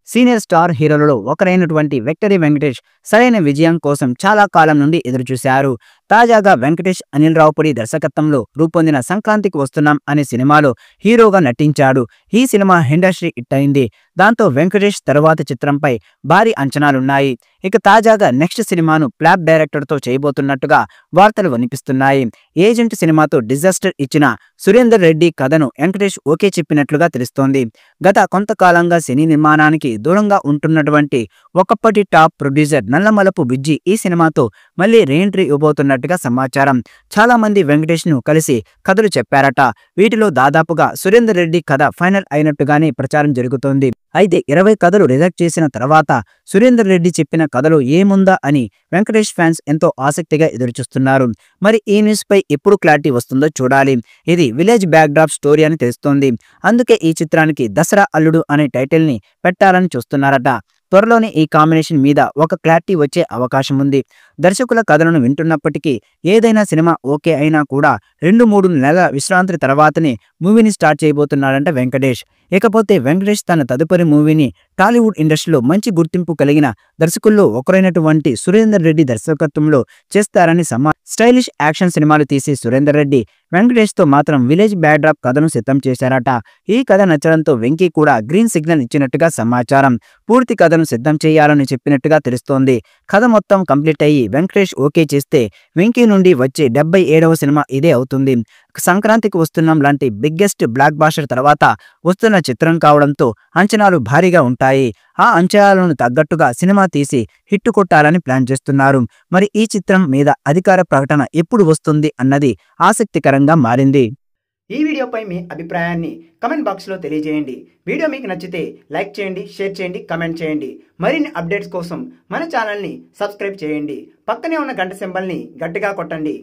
Senior star హీరోలలో ఒకరైనటువంటి victory Venkatesh సరైన విజయం కోసం చాలా కాలం నుండి ఎదురుచూశారు. తాజాగా వెంకటేష్ అనిల్ రావుపూడి దర్శకత్వంలో రూపొందిన సంక్రాంతికి వస్తున్నాం అనే సినిమాలో హీరోగా నటించాడు. ఈ సినిమా ఇండస్ట్రీ హిట్ అయింది. దాంతో వెంకటేష్ తరువాతి చిత్రంపై భారీ అంచనాలున్నాయి. ఇక తాజాగా నెక్స్ట్ సినిమాను ఫ్లాప్ డైరెక్టర్తో చేయబోతున్నట్టుగా వార్తలు వినిపిస్తున్నాయి. ఏజెంట్ సినిమాతో డిజాస్టర్ ఇచ్చిన సురేందర్ రెడ్డి కథను వెంకటేష్ ఓకే చెప్పినట్లుగా తెలుస్తోంది. గత కొంతకాలంగా సినీ నిర్మాణానికి దూరంగా ఉంటున్నటువంటి ఒకప్పటి టాప్ ప్రొడ్యూసర్ నల్లమలపు బుజ్జి ఈ సినిమాతో మళ్ళీ రీఎంట్రీ ఇవ్వబోతున్నట్టుగా సమాచారం. చాలా మంది వెంకటేష్ ను కలిసి కథలు చెప్పారట. వీటిలో దాదాపుగా సురేందర్ రెడ్డి కథ ఫైనల్ అయినట్టుగానే ప్రచారం జరుగుతోంది. అయితే 20 కథలు రిజెక్ట్ చేసిన తర్వాత సురేందర్ రెడ్డి చెప్పిన కథలో ఏముందా అని వెంకటేష్ ఫ్యాన్స్ ఎంతో ఆసక్తిగా ఎదురుచూస్తున్నారు. మరి ఈ న్యూస్ పై ఎప్పుడు క్లారిటీ వస్తుందో చూడాలి. ఇది విలేజ్ బ్యాక్ డ్రాప్ స్టోరీ అని తెలుస్తోంది. అందుకే ఈ చిత్రానికి దసరా అల్లుడు అనే టైటిల్ ని పెట్టాలని చూస్తున్నారట. త్వరలోనే ఈ కాంబినేషన్ మీద ఒక క్లారిటీ వచ్చే అవకాశం ఉంది. దర్శకుల కథలను వింటున్నప్పటికీ ఏదైనా సినిమా ఓకే అయినా కూడా 2-3 నెలల విశ్రాంతి తర్వాతనే మూవీని స్టార్ట్ చేయబోతున్నాడంట వెంకటేష్. ఇకపోతే వెంకటేష్ తన తదుపరి మూవీని టాలీవుడ్ ఇండస్ట్రీలో మంచి గుర్తింపు కలిగిన దర్శకుల్లో ఒకరైనటువంటి సురేందర్ రెడ్డి దర్శకత్వంలో చేస్తారని స్టైలిష్ యాక్షన్ సినిమాలు తీసే సురేందర్ రెడ్డి వెంకటేష్ తో మాత్రం విలేజ్ బ్యాక్డ్రాప్ కథను సిద్ధం చేశారట. ఈ కథ నచ్చడంతో వెంకీ కూడా గ్రీన్ సిగ్నల్ ఇచ్చినట్టుగా సమాచారం. పూర్తి కథను సిద్ధం చేయాలని చెప్పినట్టుగా తెలుస్తోంది. కథ మొత్తం కంప్లీట్ అయ్యి వెంకటేష్ ఓకే చేస్తే వెంకీ నుండి వచ్చే 77వ సినిమా ఇదే అవుతుంది. సంక్రాంతికి వస్తున్నాం లాంటి బిగ్గెస్ట్ బ్లాక్ బాస్టర్ తర్వాత వస్తున్న చిత్రం కావడంతో అంచనాలు భారీగా ఉంటాయి. ఆ అంచనాలను తగ్గట్టుగా సినిమా తీసి హిట్ కొట్టాలని ప్లాన్ చేస్తున్నారు. మరి ఈ చిత్రం మీద అధికార ప్రకటన ఎప్పుడు వస్తుంది అన్నది ఆసక్తికరంగా మారింది. ఈ వీడియోపై మీ అభిప్రాయాన్ని కమెంట్ బాక్స్లో తెలియజేయండి. వీడియో మీకు నచ్చితే లైక్ చేయండి, షేర్ చేయండి, కమెంట్ చేయండి. మరిన్ని అప్డేట్స్ కోసం మన ఛానల్ని సబ్స్క్రైబ్ చేయండి. పక్కనే ఉన్న గంట సింబల్ని గట్టిగా కొట్టండి.